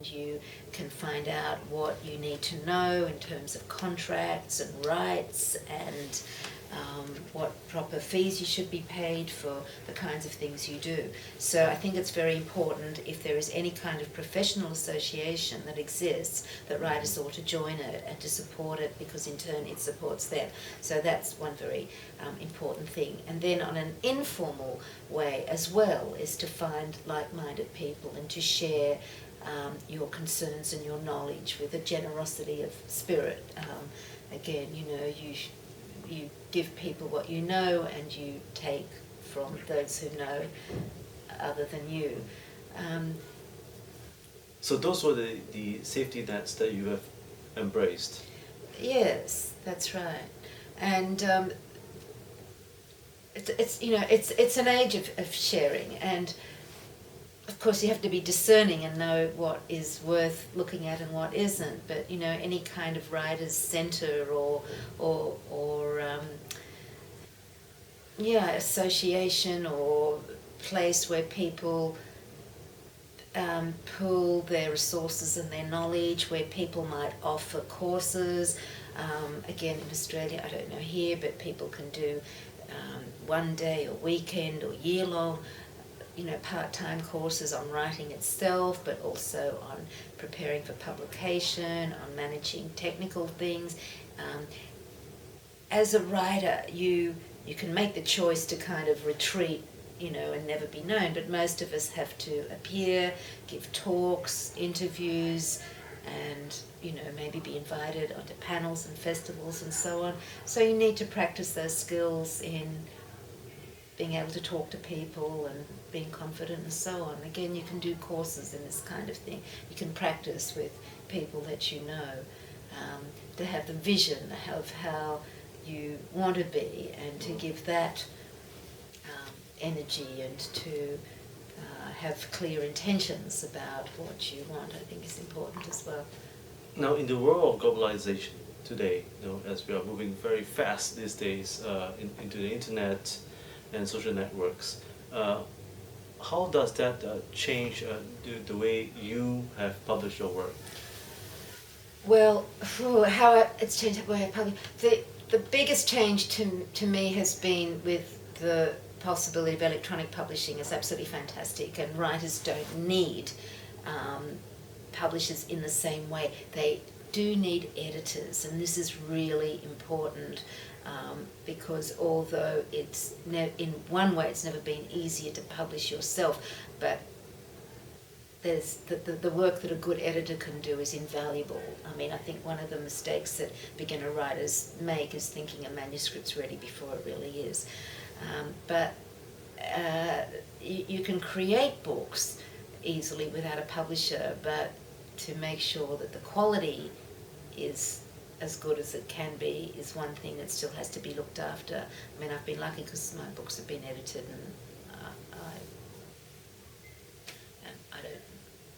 You can find out what you need to know in terms of contracts and rights and what proper fees you should be paid for the kinds of things you do. So I think it's very important, if there is any kind of professional association that exists, that writers ought to join it and to support it, because in turn it supports them. So that's one very important thing. And then on an informal way as well is to find like-minded people and to share your concerns and your knowledge with a generosity of spirit. Again, you give people what you know, and you take from those who know other than you. So those were the safety nets that you have embraced. Yes, that's right. And it's an age of sharing, and of course you have to be discerning and know what is worth looking at and what isn't. But any kind of writers' centre or association or place where people pool their resources and their knowledge, where people might offer courses. Again, in Australia, I don't know here, but people can do one day or weekend or year-long part-time courses on writing itself, but also on preparing for publication, on managing technical things. As a writer, you can make the choice to kind of retreat, and never be known, but most of us have to appear, give talks, interviews, and maybe be invited onto panels and festivals and so on. So you need to practice those skills in being able to talk to people and being confident and so on. Again, you can do courses in this kind of thing. You can practice with people that you know, to have the vision of how you want to be, and to give that energy, and to have clear intentions about what you want, I think is important as well. Now, in the world of globalization today, as we are moving very fast these days into the internet and social networks, how does that change the way you have published your work? Well, how it's changed the way I publish. The biggest change to me has been with the possibility of electronic publishing. Is absolutely fantastic, and writers don't need publishers in the same way. They do need editors, and this is really important. Because although in one way it's never been easier to publish yourself, but there's the work that a good editor can do is invaluable. I mean, I think one of the mistakes that beginner writers make is thinking a manuscript's ready before it really is. But you can create books easily without a publisher, but to make sure that the quality is as good as it can be is one thing that still has to be looked after. I mean, I've been lucky because my books have been edited, and I don't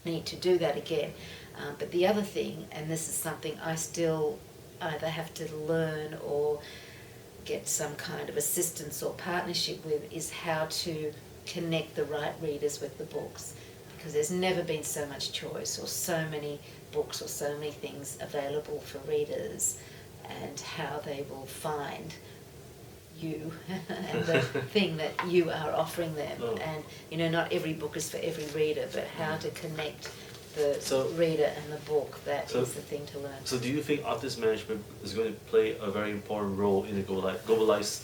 need to do that again. But the other thing, and this is something I still either have to learn or get some kind of assistance or partnership with, is how to connect the right readers with the books. Because there's never been so much choice, or so many books, or so many things available for readers, and how they will find you and the thing that you are offering them. Oh. And not every book is for every reader, but how to connect the reader and the book, that is the thing to learn. So do you think artist management is going to play a very important role in the globalized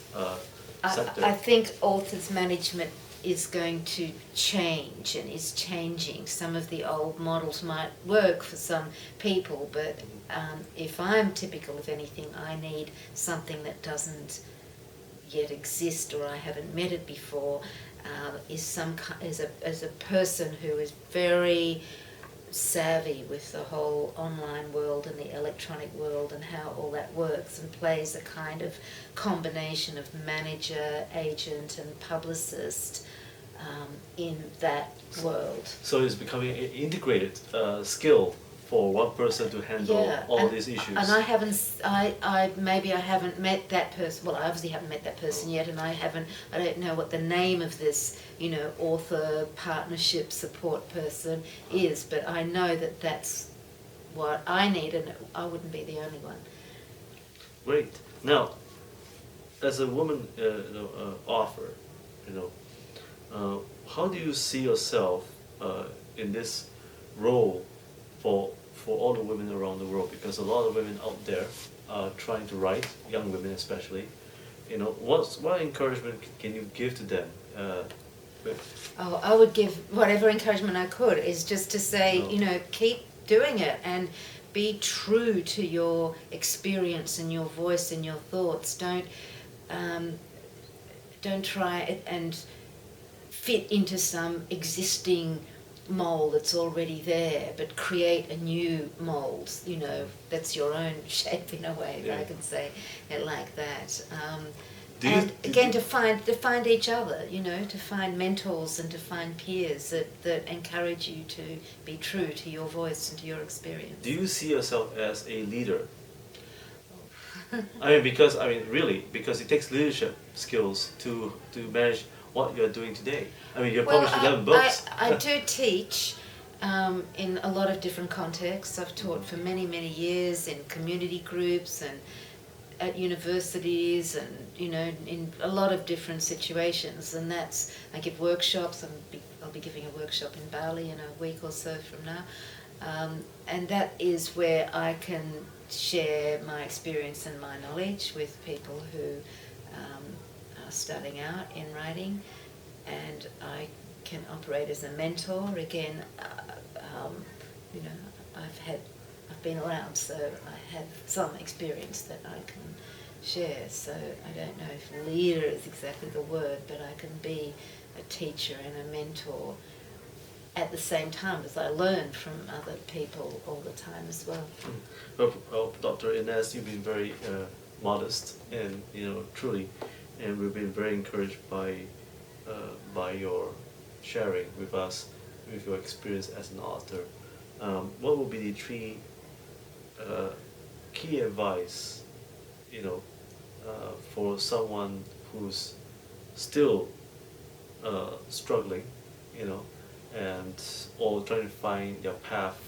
sector? I think authors management is going to change, and is changing. Some of the old models might work for some people, but if I'm typical of anything, I need something that doesn't yet exist, or I haven't met it before, is a person who is very savvy with the whole online world and the electronic world and how all that works, and plays a kind of combination of manager, agent and publicist in that world. So it's becoming an integrated skill for one person to handle all and, these issues. And I haven't, maybe I haven't met that person. Well, I obviously haven't met that person yet, and I don't know what the name of this, author partnership support person is, but I know that that's what I need, and I wouldn't be the only one. Great. Now, as a woman, author, how do you see yourself in this role for all the women around the world? Because a lot of women out there are trying to write, young women especially. What encouragement can you give to them? I would give whatever encouragement I could, is just to say, keep doing it and be true to your experience and your voice and your thoughts. Don't try it and fit into some existing mold that's already there, but create a new mold, that's your own shape in a way, if I can say it like that. To find each other, to find mentors and to find peers that encourage you to be true to your voice and to your experience. Do you see yourself as a leader? Because it takes leadership skills to manage what you're doing today. You're publishing 11 books. I do teach in a lot of different contexts. I've taught for many, many years in community groups and at universities and, in a lot of different situations. And I give workshops. I'll be giving a workshop in Bali in a week or so from now. And that is where I can share my experience and my knowledge with people who are starting out in writing, and I can operate as a mentor. Again, I've been around, so I have some experience that I can share. So I don't know if leader is exactly the word, but I can be a teacher and a mentor at the same time as I learn from other people all the time as well. Well, Dr. Inez, you've been very modest and truly, and we've been very encouraged by your sharing with us, with your experience as an author. What would be the three key advice, for someone who's still struggling, or trying to find their path,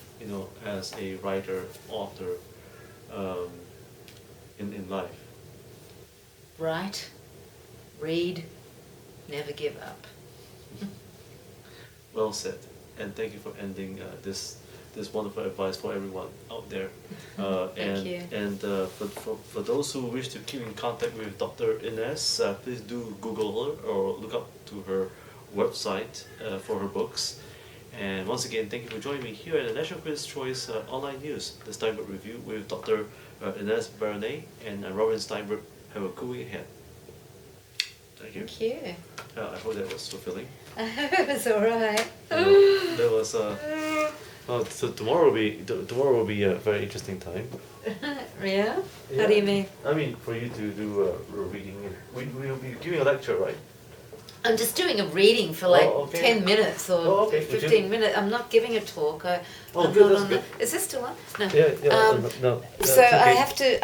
as a writer, author, in life? Write, read, never give up. Well said, and thank you for ending this wonderful advice for everyone out there. Thank you. And for those who wish to keep in contact with Dr. Inez, please do Google her or look up to her website for her books. And once again, thank you for joining me here at the National Critics' Choice Online News, the Stienberg Review with Dr. Inez Baranay and Robin Stienberg. Have a cool week ahead. Thank you. Thank you. I hope that was fulfilling. I hope it was alright. That was so tomorrow will be a very interesting time. Yeah? How do you mean? For you to do a reading. We will be giving a lecture, right? I'm just doing a reading for 10 minutes or 15 minutes. I'm not giving a talk. Good, that's good. Is this still on? No. Yeah, no. So I have to.